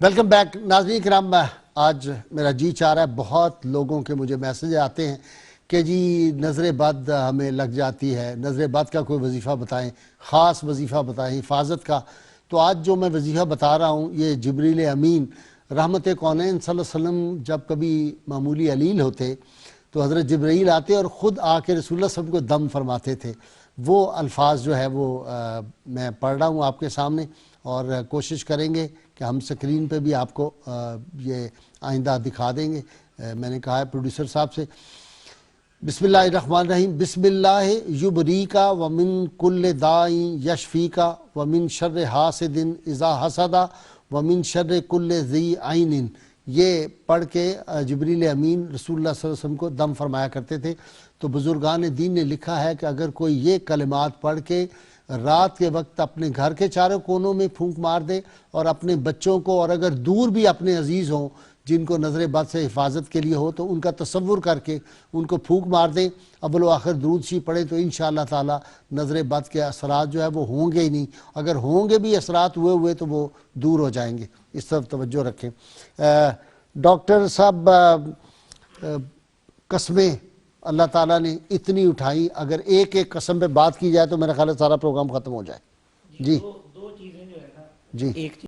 Welcome back ناظرین کرام، آج میرا جی چاہ رہا ہے، بہت لوگوں کے مجھے میسج آتے ہیں کہ جی نظر بد ہمیں لگ جاتی ہے، نظر بد کا کوئی وظیفہ بتائیں، خاص وظیفہ بتائیں حفاظت کا۔ تو آج جو میں وظیفہ بتا رہا ہوں یہ جبریل امین رحمت کونین صلی اللہ علیہ وسلم جب کبھی معمولی علیل ہوتے تو حضرت جبرائیل آتے اور خود آ کے رسول اللہ صلی اللہ علیہ وسلم کو دم فرماتے تھے۔ وہ الفاظ جو ہے وہ میں پڑھ رہا ہوں آپ کے سامنے، اور کوشش کریں گے کہ ہم سکرین پہ بھی آپ کو یہ آئندہ دکھا دیں گے۔ میں نے کہا ہے پروڈیوسر صاحب سے، بسم اللہ الرحمن الرحیم، بسم اللہ یبریکا ومن کل داء یشفیکا ومن شر حاسد اذا حسد ومن شر کل ذی عین۔ یہ پڑھ کے جبریل امین رسول اللہ صلی اللہ علیہ وسلم کو دم فرمایا کرتے تھے۔ تو بزرگان دین نے لکھا ہے کہ اگر کوئی یہ کلمات پڑھ کے رات کے وقت اپنے گھر کے چاروں کونوں میں پھونک مار دے اور اپنے بچوں کو، اور اگر دور بھی اپنے عزیز ہوں جن کو نظر بد سے حفاظت کے لیے ہو، تو ان کا تصور کر کے ان کو پھونک مار دیں، اول و آخر درود شریف پڑھیں، تو انشاءاللہ تعالی نظر بد کے اثرات جو ہے وہ ہوں گے ہی نہیں۔ اگر ہوں گے بھی اثرات ہوئے تو وہ دور ہو جائیں گے۔ اس طرف توجہ رکھیں۔ ڈاکٹر صاحب، قسمیں اللہ تعالیٰ نے اتنی اٹھائیں، اگر ایک ایک قسم پہ بات کی جائے تو میرا خیال ہے سارا پروگرام ختم ہو جائے۔ جی دو چیزیں جو ہے نا، جی ایک